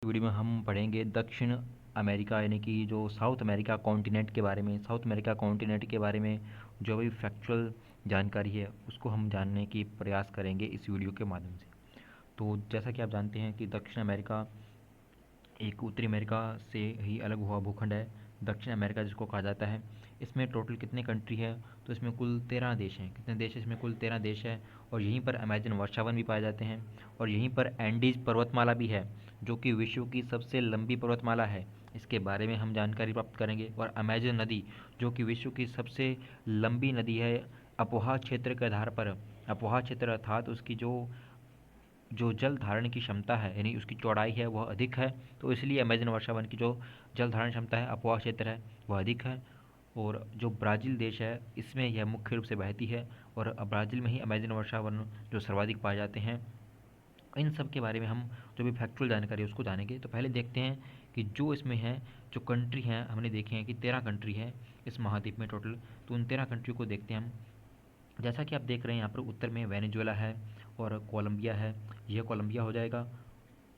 Video में हम पढ़ेंगे दक्षिण अमेरिका यानी कि जो साउथ अमेरिका कॉन्टिनेंट के बारे में। साउथ अमेरिका कॉन्टिनेंट के बारे में जो भी फैक्चुअल जानकारी है उसको हम जानने की प्रयास करेंगे इस वीडियो के माध्यम से। तो जैसा कि आप जानते हैं कि दक्षिण अमेरिका एक उत्तरी अमेरिका से ही अलग हुआ भूखंड है, दक्षिण अमेरिका जिसको कहा जाता है। इसमें टोटल कितने कंट्री है, तो इसमें कुल 13 देश हैं। कितने देश है इसमें? कुल 13 देश है। और यहीं पर अमेजन वर्षावन भी पाए जाते हैं, और यहीं पर एंडीज पर्वतमाला भी है जो कि विश्व की सबसे लंबी पर्वतमाला है। इसके बारे में हम जानकारी प्राप्त करेंगे। और अमेजन नदी जो कि विश्व की सबसे लंबी नदी है, अपोहा क्षेत्र के आधार पर, अपोहा क्षेत्र अर्थात उसकी जो जल धारण की क्षमता है यानी उसकी चौड़ाई है वह अधिक है, तो इसलिए अमेजन वर्षावन की जो जल धारण क्षमता है, अपोहा क्षेत्र है, वह अधिक है। और जो ब्राज़ील देश है इसमें यह मुख्य रूप से बहती है, और ब्राज़ील में ही अमेजन वर्षावन जो सर्वाधिक पाए जाते हैं। इन सब के बारे में हम जो भी फैक्चुअल जानकारी है उसको जानेंगे। तो पहले देखते हैं कि जो इसमें है, जो कंट्री हैं हमने देखे हैं कि 13 कंट्री हैं इस महाद्वीप में टोटल। तो उन 13 कंट्री को देखते हैं हम। जैसा कि आप देख रहे हैं यहाँ पर उत्तर में वेनेजुएला है और कोलंबिया है। यह कोलंबिया हो जाएगा,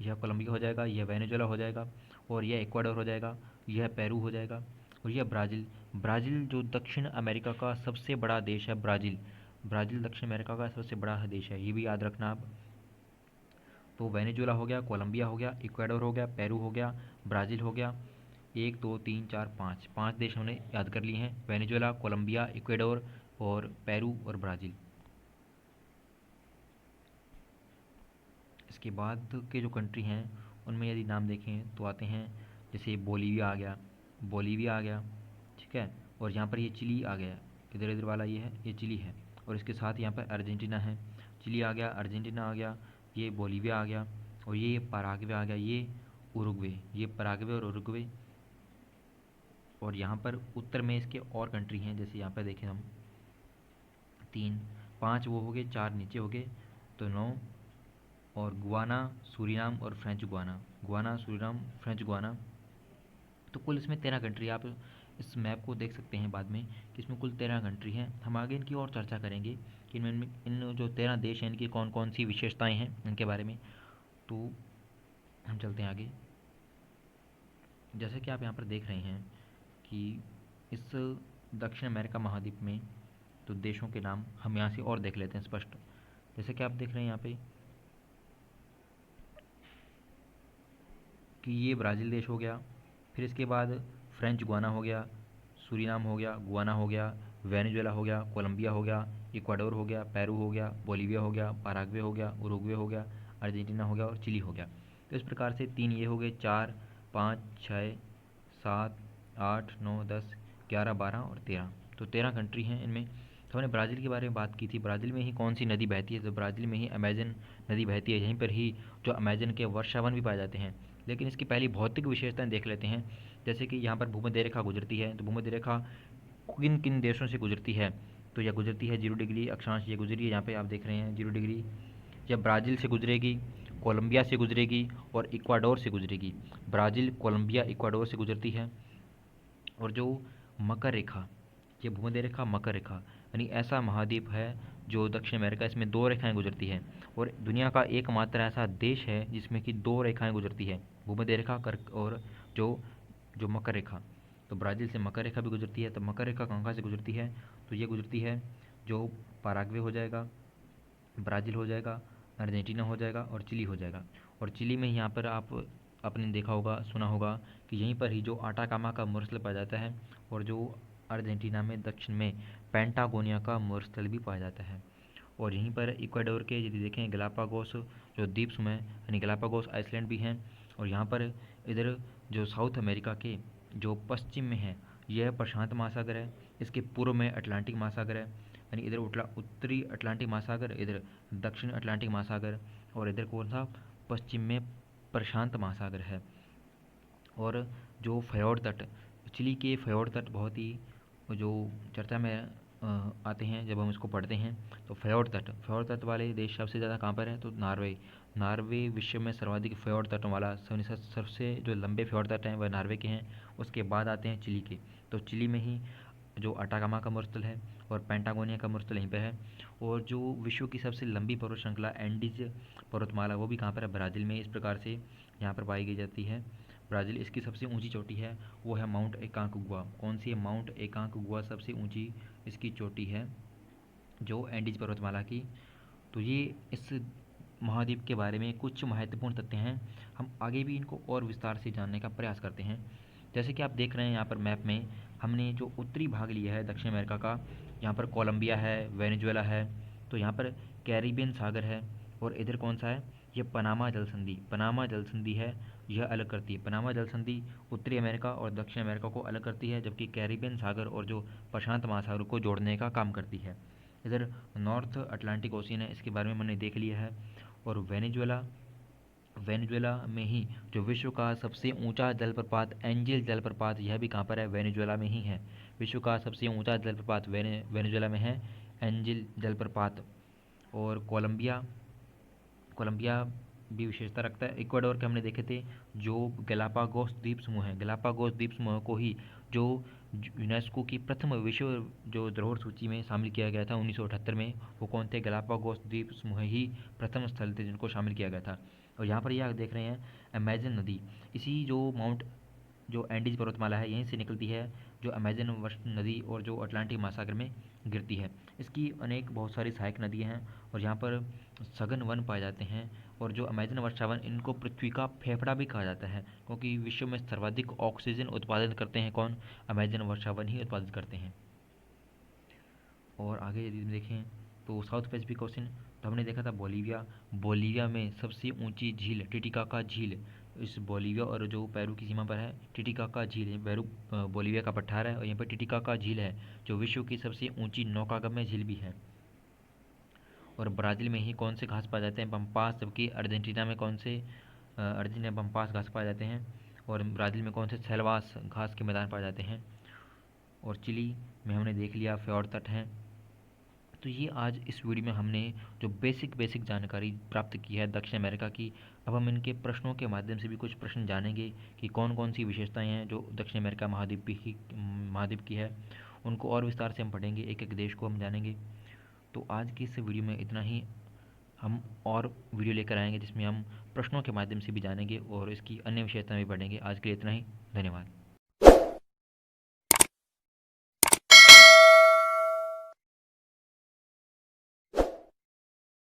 यह कोलंबिया हो जाएगा, यह वेनेजुएला हो जाएगा, और यह इक्वाडोर हो जाएगा, यह पेरू हो जाएगा, और यह ब्राज़ील। ब्राज़ील जो दक्षिण अमेरिका का सबसे बड़ा देश है, ब्राज़ील। ब्राज़ील दक्षिण अमेरिका का सबसे बड़ा देश है, ये भी याद रखना आप। तो वेनेजुएला हो गया, कोलंबिया हो गया, इक्वाडोर हो गया, पेरू हो गया, ब्राज़ील हो गया। 1 2 3 4 5 5 देश हमने याद कर लिए हैं, वेनेजुएला, कोलंबिया, इक्वाडोर और पेरू और ब्राज़ील। इसके बाद के जो कंट्री हैं उनमें यदि नाम देखें तो आते हैं, जैसे बोलीविया आ गया, बोलीविया आ गया, ठीक है। और यहाँ पर ये चिली आ गया, इधर इधर वाला ये है, ये चिली है। और इसके साथ यहाँ पर अर्जेंटीना है। चिली आ गया, अर्जेंटीना आ गया, ये बोलीविया आ गया, और ये पराग्वे आ गया, ये उरुग्वे, ये पराग्वे और उरुग्वे। और यहाँ पर उत्तर में इसके और कंट्री हैं, जैसे यहाँ पर देखें हम 3 5 वो हो गए, 4 नीचे हो गए, तो 9। और गुआना, सूरीनाम और French Guana, Guana, Suriname, French Guana. तो कुल इसमें 13 कंट्री। आप इस मैप को देख सकते हैं बाद में कि इसमें कुल 13 कंट्री हैं। हम आगे इनकी और चर्चा करेंगे कि इनमें इन जो 13 देश हैं इनकी कौन कौन सी विशेषताएं हैं इनके बारे में। तो हम चलते हैं आगे। जैसे कि आप यहाँ पर देख रहे हैं कि इस दक्षिण अमेरिका महाद्वीप में तो देशों के नाम हम यहाँ से और देख लेते हैं स्पष्ट। जैसे कि आप देख रहे हैं यहाँ पे कि ये ब्राज़ील देश हो गया, फिर इसके बाद फ्रेंच गुआना हो गया, सूरीनाम हो गया, गुआना हो गया, वेनेजुएला हो गया, कोलंबिया हो गया, इक्वाडोर हो गया, पेरू हो गया, बोलीविया हो गया, पराग्वे हो गया, उरुग्वे हो गया, अर्जेंटीना हो गया और चिली हो गया। तो इस प्रकार से 3 ये हो गए, 4 5 6 7 8 9 10 11 12 और 13। तो 13 कंट्री हैं इनमें। तो हमने ब्राज़ील के बारे में बात की थी, ब्राज़ील में ही कौन सी नदी बहती है? तो ब्राज़ील में ही अमेजन नदी बहती है। यहीं पर ही जो अमेजन के वर्षावन भी पाए जाते हैं। लेकिन इसकी पहली भौतिक विशेषताएं देख लेते हैं। जैसे कि यहाँ पर भूमध्य रेखा गुजरती है, तो भूमध्य रेखा किन किन देशों से गुजरती है? तो यह गुजरती है 0 डिग्री अक्षांश, ये गुजरी है यहाँ पे आप देख रहे हैं 0 डिग्री। यह ब्राज़ील से गुजरेगी, कोलंबिया से गुजरेगी और इक्वाडोर से गुजरेगी। ब्राज़ील, कोलंबिया, इक्वाडोर से गुजरती है। और जो मकर रेखा, ये भूमध्य रेखा, मकर रेखा, यानी ऐसा महाद्वीप है जो दक्षिण अमेरिका, इसमें 2 रेखाएं गुजरती है। और दुनिया का एकमात्र ऐसा देश है जिसमें कि 2 रेखाएं गुजरती है, भूमध्य रेखा और जो जो मकर रेखा। तो ब्राज़ील से मकर रेखा भी गुजरती है। तो मकर रेखा कहाँ से गुजरती है? तो ये गुजरती है जो पराग्वे हो जाएगा, ब्राज़ील हो जाएगा, अर्जेंटीना हो जाएगा और चिली हो जाएगा। और चिली में यहाँ पर आपने देखा होगा, सुना होगा कि यहीं पर ही जो आटाकामा का मरुस्थल पाया जाता है, और जो अर्जेंटीना में दक्षिण में पेंटागोनिया का मरुस्थल भी पाया जाता है। और यहीं पर इक्वाडोर के यदि देखें गलापागोस जो द्वीप समूह है, यानी गलापागोस आइसलैंड भी हैं। और यहाँ पर इधर जो साउथ अमेरिका के जो पश्चिम में है यह प्रशांत महासागर है, इसके पूर्व में अटलांटिक महासागर है, यानी इधर उत्तरी अटलांटिक महासागर, इधर दक्षिण अटलांटिक महासागर, और इधर कौन सा? पश्चिम में प्रशांत महासागर है। और जो फ़योर्ड तट, चिली के फ़योर्ड तट बहुत ही जो चर्चा में आते हैं जब हम इसको पढ़ते हैं। तो फ़योर्ड तट वाले देश सबसे ज़्यादा कहाँ पर है? तो नार्वे। नार्वे विश्व में सर्वाधिक फ़योर्ड तटों वाला, सबसे जो लंबे फ़योर्ड तट हैं वह नार्वे के हैं। उसके बाद आते हैं चिली के। तो चिली में ही जो अटाकामा का मरुस्थल है और पेंटागोनिया का मरुस्थल यहीं पे है। और जो विश्व की सबसे लंबी पर्वत श्रृंखला एंडीज पर्वतमाला वो भी कहाँ पर है? ब्राज़ील में। इस प्रकार से यहाँ पर पाई जाती है। ब्राज़ील इसकी सबसे ऊंची चोटी है वो है माउंट एकांकगुआ। कौन सी है? माउंट एकांकगुआ सबसे ऊंची इसकी चोटी है जो एंडीज पर्वतमाला की। तो ये इस महाद्वीप के बारे में कुछ महत्वपूर्ण तथ्य हैं। हम आगे भी इनको और विस्तार से जानने का प्रयास करते हैं। जैसे कि आप देख रहे हैं यहाँ पर मैप में हमने जो उत्तरी भाग लिया है दक्षिण अमेरिका का, यहाँ पर कोलंबिया है, वेनेजुएला है, तो यहाँ पर कैरिबियन सागर है। और इधर कौन सा है? ये पनामा जल संधि, पनामा जल संधि है, यह अलग करती है। पनामा जल संधि उत्तरी अमेरिका और दक्षिण अमेरिका को अलग करती है, जबकि कैरिबियन सागर और जो प्रशांत महासागर को जोड़ने का काम करती है। इधर नॉर्थ अटलांटिक ओशियन है, इसके बारे में मैंने देख लिया है। और वेनेजुएला, वेनेजुएला में ही जो विश्व का सबसे ऊंचा जलप्रपात एंजिल जलप्रपात, यह भी कहाँ पर है? वेनेजुएला में ही है। विश्व का सबसे ऊंचा जलप्रपात वेनेजुएला में है, एंजिल जलप्रपात। और कोलंबिया, कोलंबिया भी विशेषता रखता है। इक्वाडोर के हमने देखे थे जो गैलापागोस द्वीप समूह है, गैलापागोस द्वीप समूह को ही जो यूनेस्को की प्रथम विश्व जो धरोहर सूची में शामिल किया गया था 1978 में, वो कौन थे? गैलापागोस द्वीप समूह ही प्रथम स्थल थे जिनको शामिल किया गया था। और यहाँ पर यह देख रहे हैं अमेजन नदी, इसी जो माउंट जो एंडीज पर्वतमाला है यहीं से निकलती है, जो अमेजन नदी और जो अटलांटिक महासागर में गिरती है। इसकी अनेक बहुत सारी सहायक नदियाँ हैं और यहाँ पर सघन वन पाए जाते हैं। और जो अमेजन वर्षावन, इनको पृथ्वी का फेफड़ा भी कहा जाता है, क्योंकि विश्व में सर्वाधिक ऑक्सीजन उत्पादन करते हैं कौन? अमेजन वर्षावन ही उत्पादित करते हैं। और आगे यदि देखें तो साउथ पैसिफिक ओशन, तो हमने देखा था बोलीविया, बोलीविया में सबसे ऊंची झील टिटिकाका झील, इस बोलीविया और जो पेरू की सीमा पर है टिटिकाका झील है। पेरू बोलीविया का पठार है और यहाँ पर टिटिकाका झील है जो विश्व की सबसे ऊंची नौकागम्य झील भी है। और ब्राज़ील में ही कौन से घास पाए जाते हैं? पम्पास, जबकि अर्जेंटीना में कौन से अर्जेंटीना में पम्पास घास पाए जाते हैं। और ब्राज़ील में कौन से? सेल्वास घास के मैदान पाए जाते हैं। और चिली में हमने देख लिया फ्योर्ड तट हैं। तो ये आज इस वीडियो में हमने जो बेसिक जानकारी प्राप्त की है दक्षिण अमेरिका की। अब हम इनके प्रश्नों के माध्यम से भी कुछ प्रश्न जानेंगे कि कौन कौन सी विशेषताएं हैं जो दक्षिण अमेरिका महाद्वीप की है। उनको और विस्तार से हम पढ़ेंगे, एक एक देश को हम जानेंगे। तो आज की इस वीडियो में इतना ही। हम और वीडियो लेकर आएंगे जिसमें हम प्रश्नों के माध्यम से भी जानेंगे और इसकी अन्य विशेषताएं भी पढ़ेंगे। आज के लिए इतना ही। धन्यवाद।